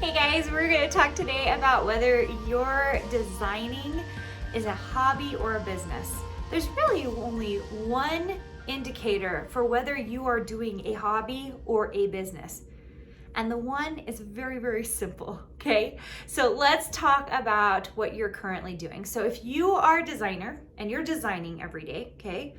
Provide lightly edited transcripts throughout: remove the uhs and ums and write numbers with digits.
Hey guys, we're going to talk today about whether your designing is a hobby or a business. There's really only one indicator for whether you are doing a hobby or a business. And the one is very, very simple, okay? So let's talk about what you're currently doing. So if you are a designer and you're designing every day, okay?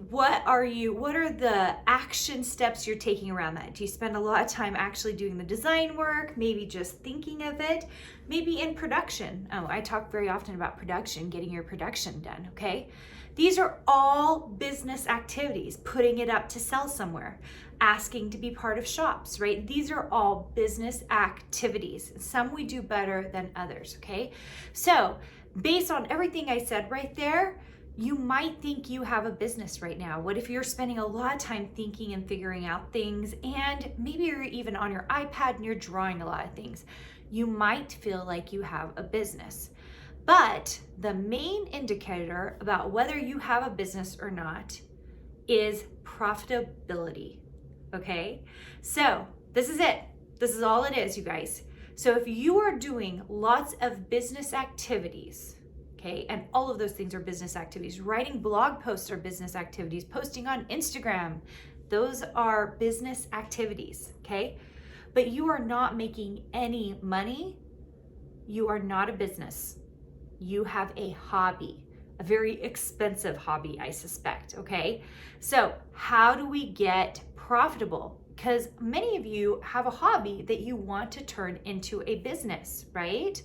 What are the action steps you're taking around that? Do you spend a lot of time actually doing the design work? Maybe just thinking of it? Maybe in production. Oh, I talk very often about production, getting your production done, okay? These are all business activities, putting it up to sell somewhere, asking to be part of shops, right? These are all business activities. Some we do better than others, okay? So based on everything I said right there, you might think you have a business right now. What if you're spending a lot of time thinking and figuring out things, and maybe you're even on your iPad and you're drawing a lot of things? You might feel like you have a business. But the main indicator about whether you have a business or not is profitability, okay? So this is it. This is all it is, you guys. So if you are doing lots of business activities, okay, and all of those things are business activities. Writing blog posts are business activities. Posting on Instagram, those are business activities, okay? But you are not making any money. You are not a business. You have a hobby, a very expensive hobby, I suspect, okay? So how do we get profitable? Because many of you have a hobby that you want to turn into a business, right?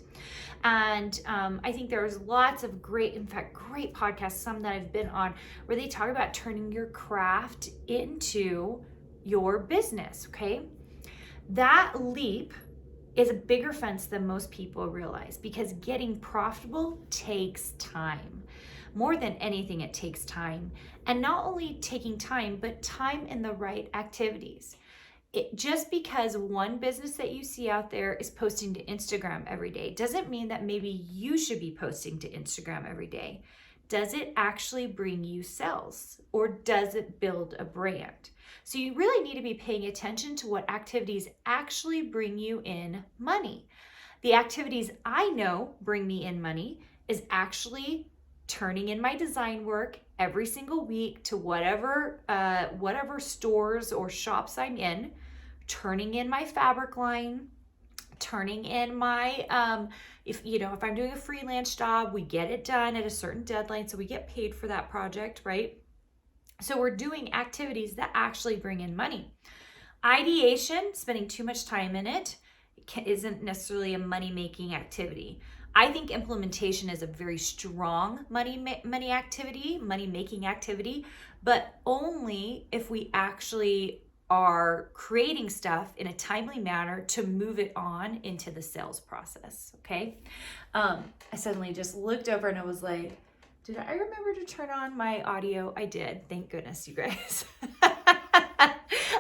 And I think there's lots of great podcasts, some that I've been on, where they talk about turning your craft into your business, okay? That leap is a bigger fence than most people realize, because getting profitable takes time. More than anything, it takes time. And not only taking time, but time in the right activities. Just because one business that you see out there is posting to Instagram every day doesn't mean that maybe you should be posting to Instagram every day. Does it actually bring you sales, or does it build a brand? So you really need to be paying attention to what activities actually bring you in money. The activities I know bring me in money is actually turning in my design work every single week to whatever stores or shops I'm in, turning in my fabric line, turning in my, if I'm doing a freelance job, we get it done at a certain deadline, so we get paid for that project, right? So we're doing activities that actually bring in money. Ideation, spending too much time in it, isn't necessarily a money-making activity. I think implementation is a very strong money-making activity, but only if we actually are creating stuff in a timely manner to move it on into the sales process, okay? I suddenly just looked over and I was like, did I remember to turn on my audio? I did. Thank goodness, you guys.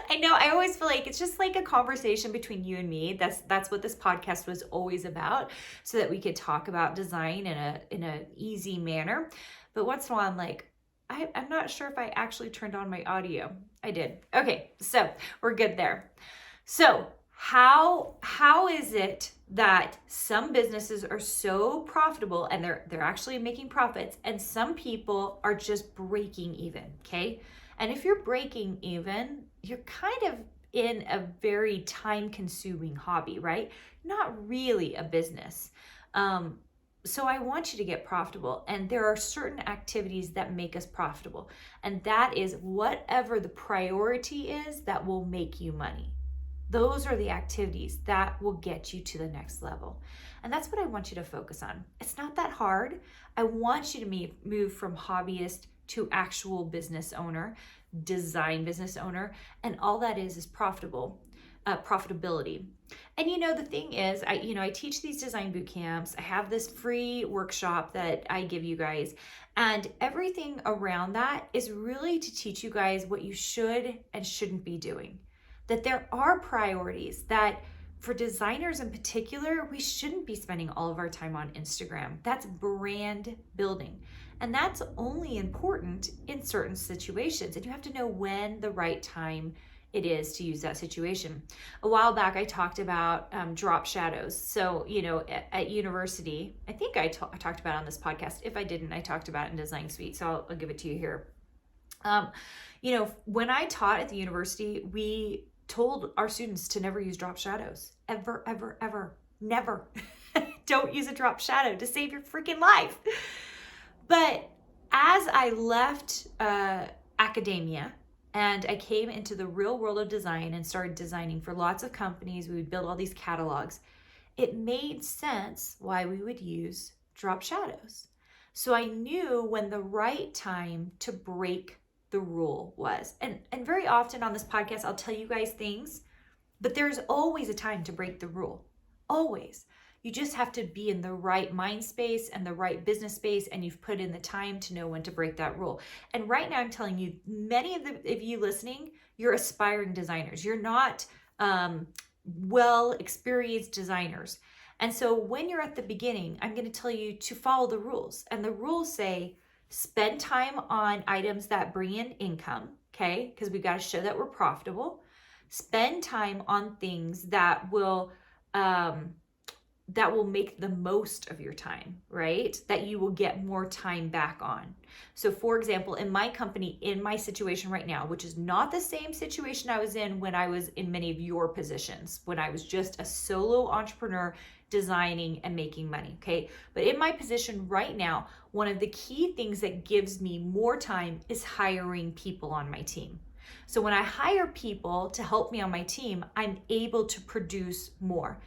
I know, I always feel like it's just like a conversation between you and me. That's what this podcast was always about, so that we could talk about design in a easy manner. But once in a while, I'm like, I'm not sure if I actually turned on my audio. I did. Okay, so we're good there. So how is it that some businesses are so profitable and they're actually making profits, and some people are just breaking even, okay? And if you're breaking even, you're kind of in a very time-consuming hobby, right? Not really a business. So I want you to get profitable, and there are certain activities that make us profitable, and that is whatever the priority is that will make you money. Those are the activities that will get you to the next level. And that's what I want you to focus on. It's not that hard. I want you to move from hobbyist to actual business owner, design business owner, and all that is profitability. And the thing is, I teach these design boot camps. I have this free workshop that I give you guys, and everything around that is really to teach you guys what you should and shouldn't be doing. That there are priorities that, for designers in particular, we shouldn't be spending all of our time on Instagram. That's brand building. And that's only important in certain situations. And you have to know when the right time it is to use that situation. A while back, I talked about drop shadows. So, at university, I think I talked about it on this podcast. If I didn't, I talked about it in Design Suite. So I'll give it to you here. When I taught at the university, we told our students to never use drop shadows. Ever, ever, ever. Never. Don't use a drop shadow to save your freaking life. But as I left academia and I came into the real world of design and started designing for lots of companies, we would build all these catalogs. It made sense why we would use drop shadows. So I knew when the right time to break the rule was. And very often on this podcast, I'll tell you guys things, but there's always a time to break the rule. Always. You just have to be in the right mind space and the right business space, and you've put in the time to know when to break that rule. And right now, I'm telling you, many of you listening, you're aspiring designers. You're not well experienced designers. And so when you're at the beginning, I'm going to tell you to follow the rules. And the rules say, spend time on items that bring in income, okay? Because we've got to show that we're profitable. Spend time on things that will make the most of your time, right? That you will get more time back on. So for example, in my company, in my situation right now, which is not the same situation I was in when I was in many of your positions, when I was just a solo entrepreneur designing and making money, okay? But in my position right now, one of the key things that gives me more time is hiring people on my team. So when I hire people to help me on my team, I'm able to produce more.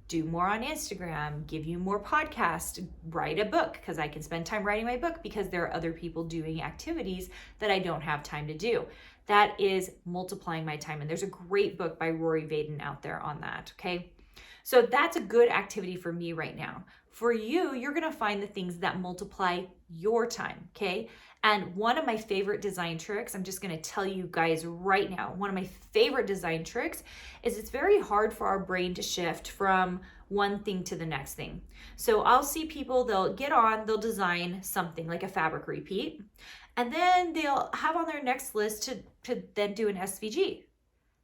Do more on Instagram, give you more podcasts, write a book, because I can spend time writing my book because there are other people doing activities that I don't have time to do. That is multiplying my time. And there's a great book by Rory Vaden out there on that, okay? So that's a good activity for me right now. For you, you're gonna find the things that multiply your time, okay? And one of my favorite design tricks, I'm just gonna tell you guys right now, one of my favorite design tricks is it's very hard for our brain to shift from one thing to the next thing. So I'll see people, they'll design something like a fabric repeat, and then they'll have on their next list to then do an SVG.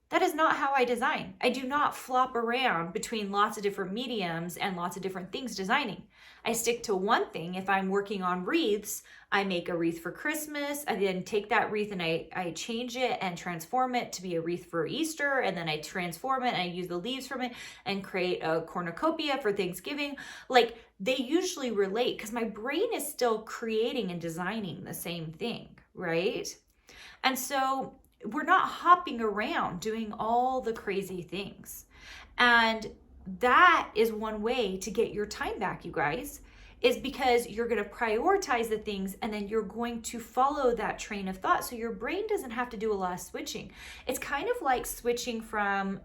That is not how I design. I do not flop around between lots of different mediums and lots of different things designing. I stick to one thing. If I'm working on wreaths, I make a wreath for Christmas. I then take that wreath and I change it and transform it to be a wreath for Easter. And then I transform it and I use the leaves from it and create a cornucopia for Thanksgiving. Like, they usually relate because my brain is still creating and designing the same thing, right? And so we're not hopping around doing all the crazy things. And that is one way to get your time back, you guys, is because you're going to prioritize the things and then you're going to follow that train of thought. So your brain doesn't have to do a lot of switching. It's kind of like switching from,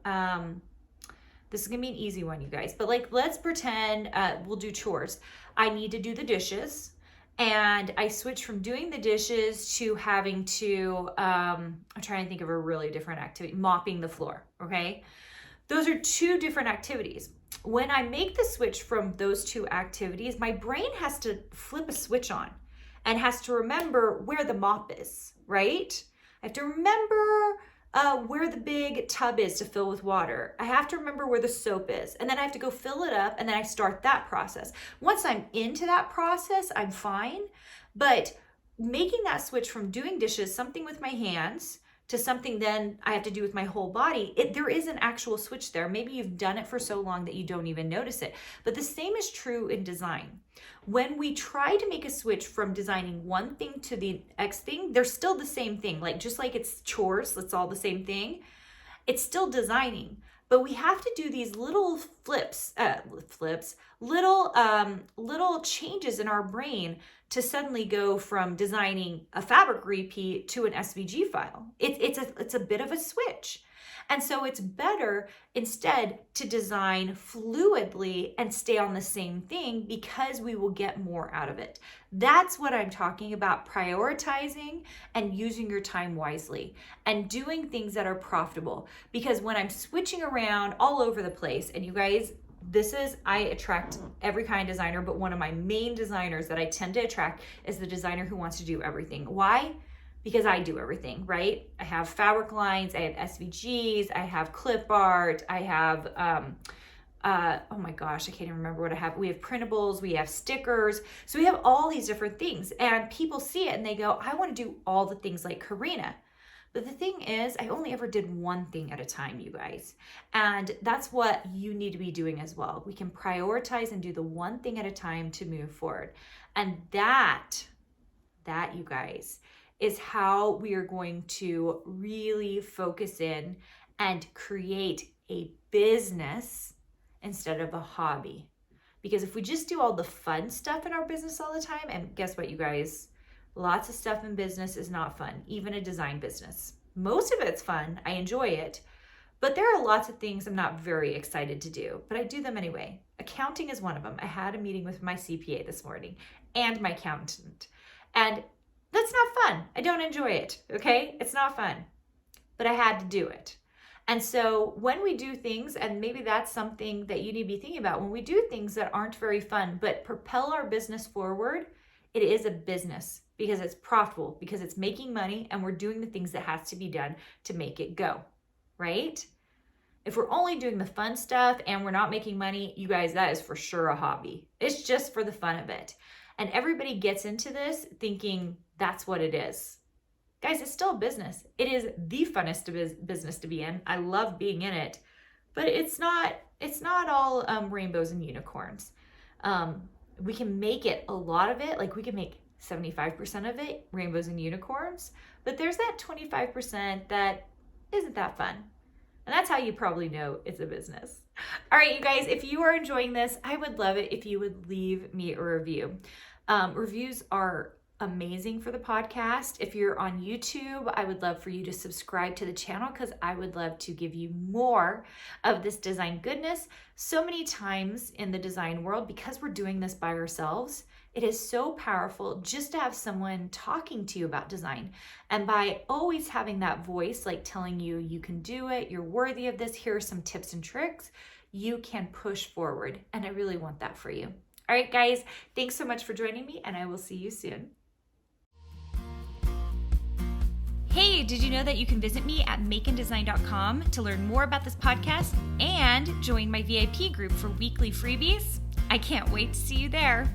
this is going to be an easy one, you guys, but like, let's pretend we'll do chores. I need to do the dishes. And I switched from doing the dishes to having to, I'm trying to think of a really different activity, mopping the floor, okay? Those are two different activities. When I make the switch from those two activities, my brain has to flip a switch on and has to remember where the mop is, right? I have to remember where the big tub is to fill with water. I have to remember where the soap is, and then I have to go fill it up, and then I start that process. Once I'm into that process, I'm fine. But making that switch from doing dishes, something with my hands, to something then I have to do with my whole body, there is an actual switch there. Maybe you've done it for so long that you don't even notice it. But the same is true in design. When we try to make a switch from designing one thing to the next thing, they're still the same thing. Like, just like it's chores, it's all the same thing. It's still designing. But we have to do these little little changes in our brain to suddenly go from designing a fabric repeat to an SVG file. It's a bit of a switch. And so it's better instead to design fluidly and stay on the same thing because we will get more out of it. That's what I'm talking about, prioritizing and using your time wisely and doing things that are profitable. Because when I'm switching around all over the place, and you guys, I attract every kind of designer, but one of my main designers that I tend to attract is the designer who wants to do everything. Why? because I do everything, right? I have fabric lines, I have SVGs, I have clip art, I have, oh my gosh, I can't even remember what I have. We have printables, we have stickers. So we have all these different things, and people see it and they go, I want to do all the things like Carina. But the thing is, I only ever did one thing at a time, you guys. And that's what you need to be doing as well. We can prioritize and do the one thing at a time to move forward. And that you guys, is how we are going to really focus in and create a business instead of a hobby. Because if we just do all the fun stuff in our business all the time, and guess what, you guys? Lots of stuff in business is not fun, even a design business. Most of it's fun, I enjoy it, but there are lots of things I'm not very excited to do, but I do them anyway. Accounting is one of them. I had a meeting with my CPA this morning and my accountant, and that's not fun. I don't enjoy it, okay? It's not fun, but I had to do it. And so when we do things, and maybe that's something that you need to be thinking about, when we do things that aren't very fun, but propel our business forward, it is a business because it's profitable, because it's making money, and we're doing the things that has to be done to make it go, right? If we're only doing the fun stuff and we're not making money, you guys, that is for sure a hobby. It's just for the fun of it. And everybody gets into this thinking that's what it is. Guys, it's still a business. It is the funnest business to be in. I love being in it, but it's not all rainbows and unicorns. We can make it, a lot of it, like we can make 75% of it rainbows and unicorns, but there's that 25% that isn't that fun. And that's how you probably know it's a business. All right, you guys, if you are enjoying this, I would love it if you would leave me a review. Reviews are amazing for the podcast. If you're on YouTube, I would love for you to subscribe to the channel because I would love to give you more of this design goodness. So many times in the design world, because we're doing this by ourselves, it is so powerful just to have someone talking to you about design. And by always having that voice, like telling you, you can do it, you're worthy of this, here are some tips and tricks, you can push forward. And I really want that for you. All right, guys, thanks so much for joining me, and I will see you soon. Hey, did you know that you can visit me at makeanddesign.com to learn more about this podcast and join my VIP group for weekly freebies? I can't wait to see you there.